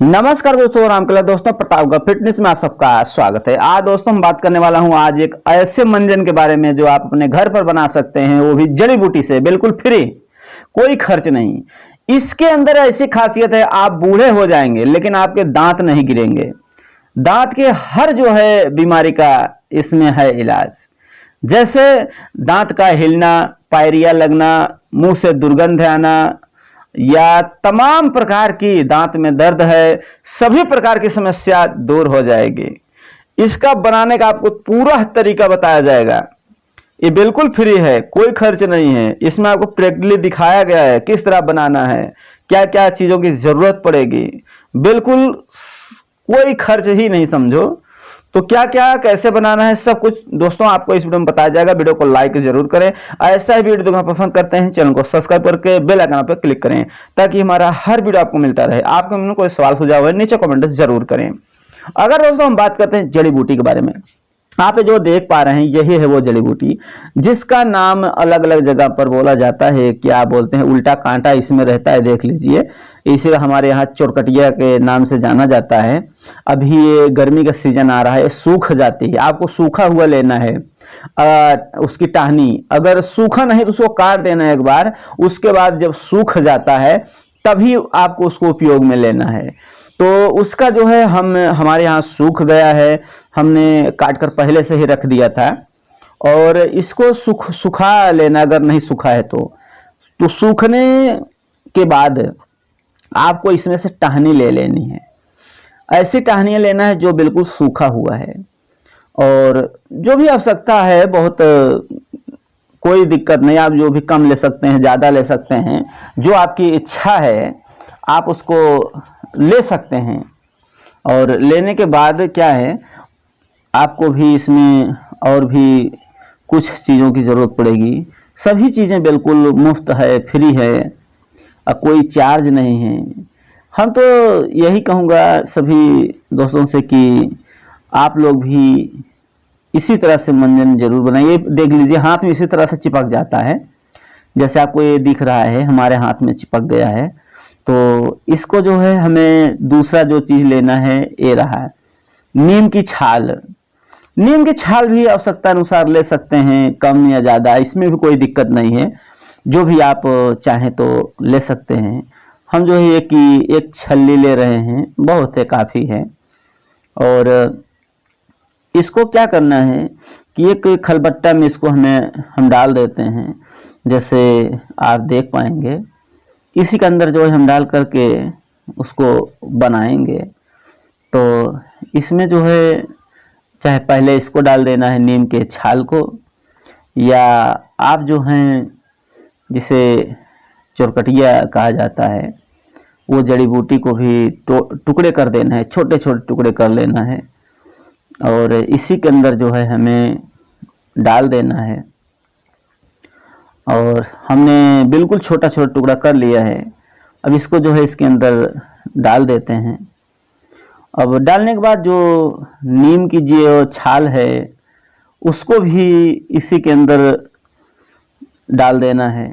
नमस्कार दोस्तों, रामकला दोस्तों, प्रतापगढ़ फिटनेस में आप सबका स्वागत है। आज दोस्तों हम बात करने वाला हूं आज एक ऐसे मंजन के बारे में जो आप अपने घर पर बना सकते हैं, वो भी जड़ी बूटी से, बिल्कुल फ्री, कोई खर्च नहीं। इसके अंदर ऐसी खासियत है, आप बूढ़े हो जाएंगे लेकिन आपके दांत नहीं गिरेंगे। दांत के हर जो है बीमारी का इसमें है इलाज, जैसे दांत का हिलना, पायरिया लगना, मुंह से दुर्गंध आना, या तमाम प्रकार की दांत में दर्द है, सभी प्रकार की समस्या दूर हो जाएगी। इसका बनाने का आपको पूरा तरीका बताया जाएगा। ये बिल्कुल फ्री है, कोई खर्च नहीं है। इसमें आपको प्रैक्टिकली दिखाया गया है किस तरह बनाना है, क्या क्या चीजों की जरूरत पड़ेगी। बिल्कुल कोई खर्च ही नहीं, समझो। तो क्या क्या कैसे बनाना है सब कुछ दोस्तों आपको इस वीडियो में बताया जाएगा। वीडियो को लाइक जरूर करें। ऐसा ही वीडियो देखना पसंद करते हैं, चैनल को सब्सक्राइब करके बेल आइकन पर क्लिक करें ताकि हमारा हर वीडियो आपको मिलता रहे। आपके मन में कोई सवाल सुझाव है नीचे कमेंट जरूर करें। अगर दोस्तों हम बात करते हैं जड़ी बूटी के बारे में, आप जो देख पा रहे हैं यही है वो जड़ी बूटी, जिसका नाम अलग अलग जगह पर बोला जाता है। क्या बोलते हैं, उल्टा कांटा इसमें रहता है, देख लीजिए। इसे हमारे यहाँ चोरकटिया के नाम से जाना जाता है। अभी ये गर्मी का सीजन आ रहा है, सूख जाती है, आपको सूखा हुआ लेना है। उसकी टहनी अगर सूखा नहीं तो उसको काट देना है एक बार, उसके बाद जब सूख जाता है तभी आपको उसको उपयोग में लेना है। तो उसका जो है हमारे यहाँ सूख गया है, हमने काट कर पहले से ही रख दिया था। और इसको सुखा लेना, अगर नहीं सूखा है तो सूखने के बाद आपको इसमें से टहनी ले लेनी है। ऐसी टहनियाँ लेना है जो बिल्कुल सूखा हुआ है। और जो भी आवश्यकता है, बहुत कोई दिक्कत नहीं, आप जो भी कम ले सकते हैं, ज़्यादा ले सकते हैं, जो आपकी इच्छा है आप उसको ले सकते हैं। और लेने के बाद क्या है, आपको भी इसमें और भी कुछ चीज़ों की ज़रूरत पड़ेगी। सभी चीज़ें बिल्कुल मुफ्त है, फ्री है, कोई चार्ज नहीं है। हम तो यही कहूँगा सभी दोस्तों से कि आप लोग भी इसी तरह से मंजन जरूर बनाइए। देख लीजिए हाथ में इसी तरह से चिपक जाता है, जैसे आपको ये दिख रहा है हमारे हाथ में चिपक गया है। तो इसको जो है हमें दूसरा जो चीज़ लेना है ये रहा है नीम की छाल। नीम की छाल भी आवश्यकता अनुसार ले सकते हैं, कम या ज़्यादा, इसमें भी कोई दिक्कत नहीं है। जो भी आप चाहें तो ले सकते हैं। हम जो है कि एक छल्ली ले रहे हैं, बहुत है, काफ़ी है। और इसको क्या करना है कि एक खलबट्टा में इसको हम डाल देते हैं, जैसे आप देख पाएंगे। इसी के अंदर जो है हम डाल करके उसको बनाएंगे। तो इसमें जो है चाहे पहले इसको डाल देना है, नीम के छाल को, या आप जो हैं जिसे चोरकटिया कहा जाता है वो जड़ी बूटी को भी टुकड़े कर देना है, छोटे छोटे टुकड़े कर लेना है। और इसी के अंदर जो है हमें डाल देना है। और हमने बिल्कुल छोटा छोटा टुकड़ा कर लिया है। अब इसको जो है इसके अंदर डाल देते हैं। अब डालने के बाद जो नीम की जो छाल है उसको भी इसी के अंदर डाल देना है।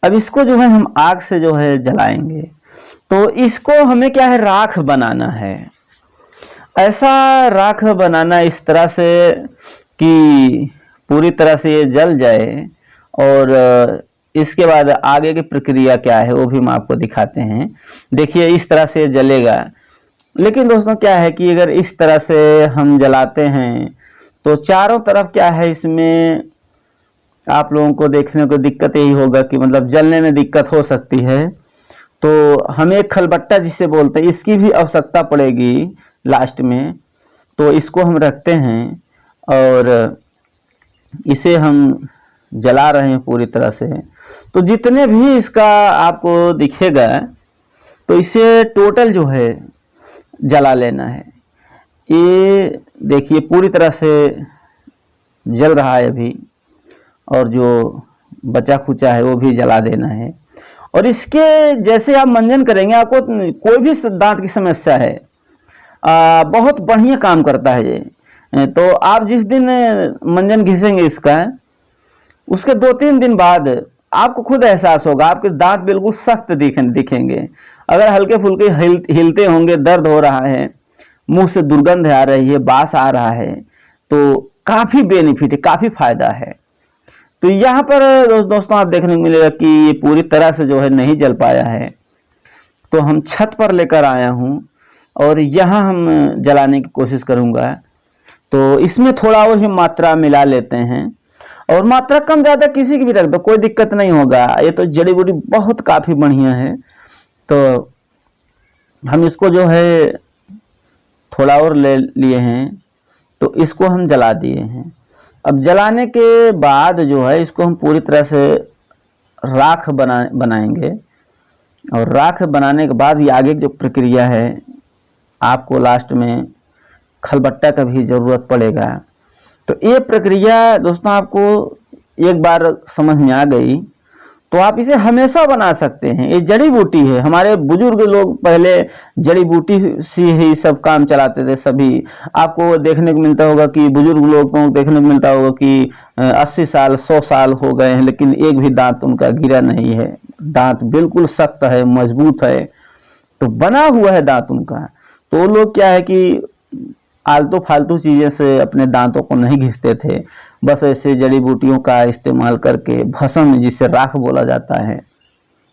अब इसको जो है हम आग से जो है जलाएंगे। तो इसको हमें क्या है, राख बनाना है। ऐसा राख बनाना इस तरह से कि पूरी तरह से ये जल जाए। और इसके बाद आगे की प्रक्रिया क्या है वो भी हम आपको दिखाते हैं। देखिए इस तरह से जलेगा। लेकिन दोस्तों क्या है कि अगर इस तरह से हम जलाते हैं तो चारों तरफ क्या है, इसमें आप लोगों को देखने को दिक्कत यही होगा कि मतलब जलने में दिक्कत हो सकती है। तो हमें एक खलबट्टा जिसे बोलते हैं, इसकी भी आवश्यकता पड़ेगी लास्ट में। तो इसको हम रखते हैं और इसे हम जला रहे हैं पूरी तरह से। तो जितने भी इसका आपको दिखेगा तो इसे टोटल जो है जला लेना है। ये देखिए पूरी तरह से जल रहा है अभी, और जो बचा खुचा है वो भी जला देना है। और इसके जैसे आप मंजन करेंगे, आपको कोई भी दांत की समस्या है, बहुत बढ़िया काम करता है ये। तो आप जिस दिन मंजन घिसेंगे इसका, उसके 2-3 दिन बाद आपको खुद एहसास होगा, आपके दांत बिल्कुल सख्त दिखेंगे। अगर हल्के फुल्के हिलते होंगे, दर्द हो रहा है, मुंह से दुर्गंध आ रही है, बास आ रहा है, तो काफी बेनिफिट है, काफी फायदा है। तो यहाँ पर दोस्तों आप देखने को मिलेगा कि ये पूरी तरह से जो है नहीं जल पाया है, तो हम छत पर लेकर आया हूँ और यहाँ हम जलाने की कोशिश करूँगा। तो इसमें थोड़ा और ही मात्रा मिला लेते हैं, और मात्रा कम ज़्यादा किसी की भी रख दो, कोई दिक्कत नहीं होगा। ये तो जड़ी बूटी बहुत काफ़ी बढ़िया है। तो हम इसको जो है थोड़ा और ले लिए हैं, तो इसको हम जला दिए हैं। अब जलाने के बाद जो है इसको हम पूरी तरह से राख बनाएंगे, और राख बनाने के बाद भी आगे की जो प्रक्रिया है, आपको लास्ट में खलबट्टा का भी ज़रूरत पड़ेगा। तो ये प्रक्रिया दोस्तों आपको एक बार समझ में आ गई तो आप इसे हमेशा बना सकते हैं। ये जड़ी बूटी है, हमारे बुजुर्ग लोग पहले जड़ी बूटी से ही सब काम चलाते थे। सभी आपको देखने को मिलता होगा कि बुजुर्ग लोग को देखने को मिलता होगा कि 80 साल 100 साल हो गए हैं, लेकिन एक भी दांत उनका गिरा नहीं है। दांत बिल्कुल सख्त है, मजबूत है, तो बना हुआ है दांत उनका। तो वो लोग क्या है कि आलतू फालतू चीज़ें से अपने दांतों को नहीं घिसते थे, बस ऐसे जड़ी बूटियों का इस्तेमाल करके भस्म, जिसे राख बोला जाता है,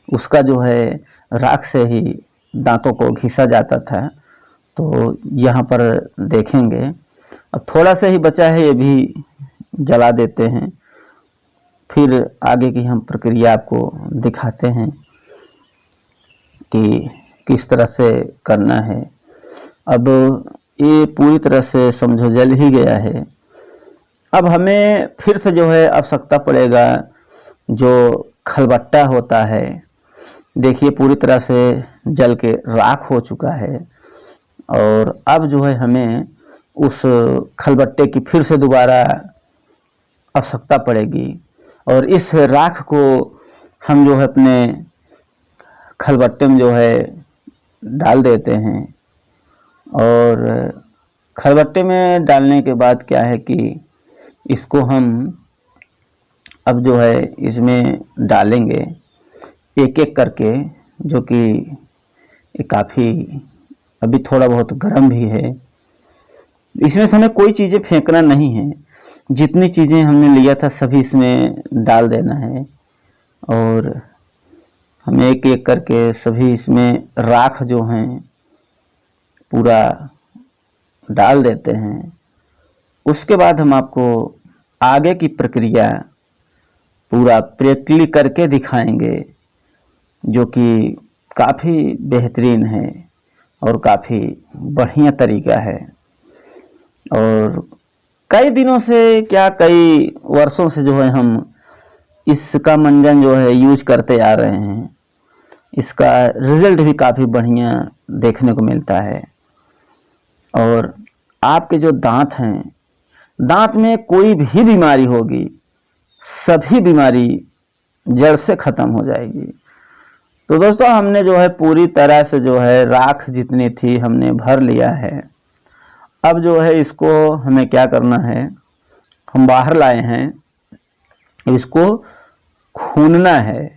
उसका जो है राख से ही दांतों को घिसा जाता था। तो यहाँ पर देखेंगे अब थोड़ा सा ही बचा है, ये भी जला देते हैं, फिर आगे की हम प्रक्रिया आपको दिखाते हैं कि किस तरह से करना है। अब ये पूरी तरह से समझो जल ही गया है। अब हमें फिर से जो है आवश्यकता पड़ेगा जो खलबट्टा होता है। देखिए पूरी तरह से जल के राख हो चुका है, और अब जो है हमें उस खलबट्टे की फिर से दोबारा आवश्यकता पड़ेगी, और इस राख को हम जो है अपने खलबट्टे में जो है डाल देते हैं। और खलबट्टे में डालने के बाद क्या है कि इसको हम अब जो है इसमें डालेंगे एक एक करके, जो कि काफ़ी अभी थोड़ा बहुत गर्म भी है। इसमें से हमें कोई चीज़ें फेंकना नहीं है, जितनी चीज़ें हमने लिया था सभी इसमें डाल देना है, और हम एक एक करके सभी इसमें राख जो हैं पूरा डाल देते हैं। उसके बाद हम आपको आगे की प्रक्रिया पूरा प्रैक्टिकली करके दिखाएंगे, जो कि काफ़ी बेहतरीन है और काफ़ी बढ़िया तरीका है। और कई दिनों से, क्या कई वर्षों से जो है हम इसका मंजन जो है यूज करते आ रहे हैं। इसका रिजल्ट भी काफ़ी बढ़िया देखने को मिलता है। और आपके जो दांत हैं, दांत में कोई भी बीमारी होगी, सभी बीमारी जड़ से ख़त्म हो जाएगी। तो दोस्तों हमने जो है पूरी तरह से जो है राख जितनी थी हमने भर लिया है। अब जो है इसको हमें क्या करना है, हम बाहर लाए हैं, इसको खूनना है।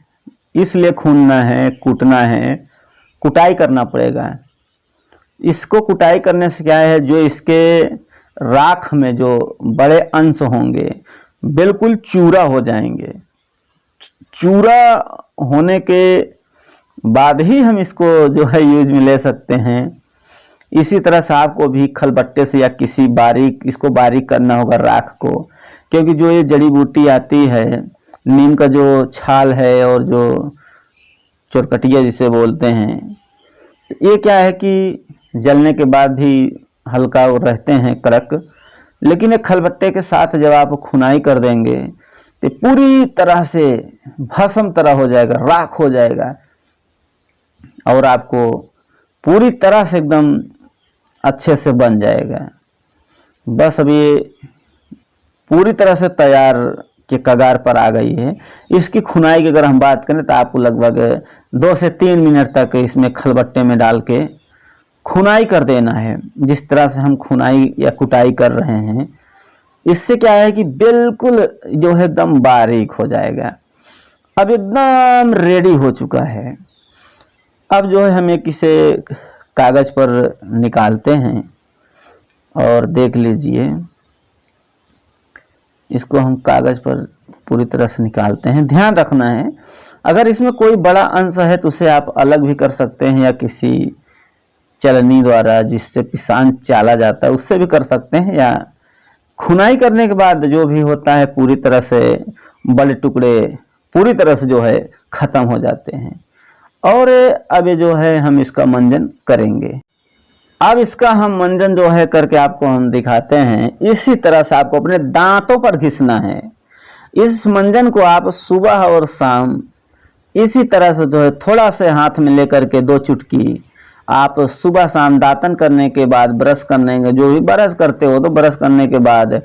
इसलिए खूनना है, कूटना है, कुटाई करना पड़ेगा। इसको कुटाई करने से क्या है, जो इसके राख में जो बड़े अंश होंगे बिल्कुल चूरा हो जाएंगे। चूरा होने के बाद ही हम इसको जो है यूज में ले सकते हैं। इसी तरह से आपको भी खलबट्टे से या किसी बारीक, इसको बारीक करना होगा राख को, क्योंकि जो ये जड़ी बूटी आती है, नीम का जो छाल है और जो चोरकटिया जिसे बोलते हैं, ये क्या है कि जलने के बाद भी हल्का रहते हैं कड़क, लेकिन एक खलबट्टे के साथ जब आप खुनाई कर देंगे तो पूरी तरह से भस्म तरह हो जाएगा, राख हो जाएगा, और आपको पूरी तरह से एकदम अच्छे से बन जाएगा। बस अब ये पूरी तरह से तैयार के कगार पर आ गई है। इसकी खुनाई की अगर हम बात करें तो आपको लगभग 2 से 3 मिनट तक इसमें खलबट्टे में डाल के खुनाई कर देना है। जिस तरह से हम खुनाई या कुटाई कर रहे हैं, इससे क्या है कि बिल्कुल जो है एकदम बारीक हो जाएगा। अब एकदम रेडी हो चुका है। अब जो है हम एक इसे कागज पर निकालते हैं और देख लीजिए, इसको हम कागज पर पूरी तरह से निकालते हैं। ध्यान रखना है, अगर इसमें कोई बड़ा अंश है तो उसे आप अलग भी कर सकते हैं, या किसी चलनी द्वारा जिससे पिसान चाला जाता है उससे भी कर सकते हैं, या खुनाई करने के बाद जो भी होता है पूरी तरह से बड़े टुकड़े पूरी तरह से जो है खत्म हो जाते हैं। और अब ये जो है हम इसका मंजन करेंगे। अब इसका हम मंजन जो है करके आपको हम दिखाते हैं। इसी तरह से आपको अपने दांतों पर घिसना है। इस मंजन को आप सुबह और शाम इसी तरह से जो है थोड़ा से हाथ में लेकर के 2 चुटकी आप सुबह शाम दातन करने के बाद, ब्रश करने के, जो भी ब्रश करते हो तो ब्रश करने के बाद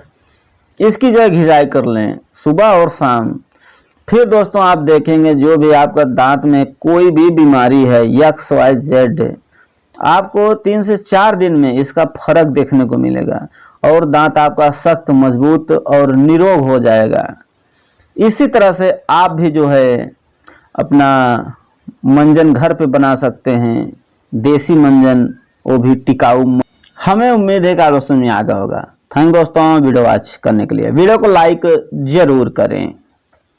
इसकी जो है घिसाई कर लें सुबह और शाम। फिर दोस्तों आप देखेंगे जो भी आपका दांत में कोई भी बीमारी है XYZ, आपको 3 से 4 दिन में इसका फर्क देखने को मिलेगा और दांत आपका सख्त, मजबूत और निरोग हो जाएगा। इसी तरह से आप भी जो है अपना मंजन घर पे बना सकते हैं, देसी मंजन, वो भी टिकाऊ। हमें उम्मीद है कि आप दोस्तों में आ गया होगा। थैंक दोस्तों वीडियो वॉच करने के लिए। वीडियो को लाइक जरूर करें।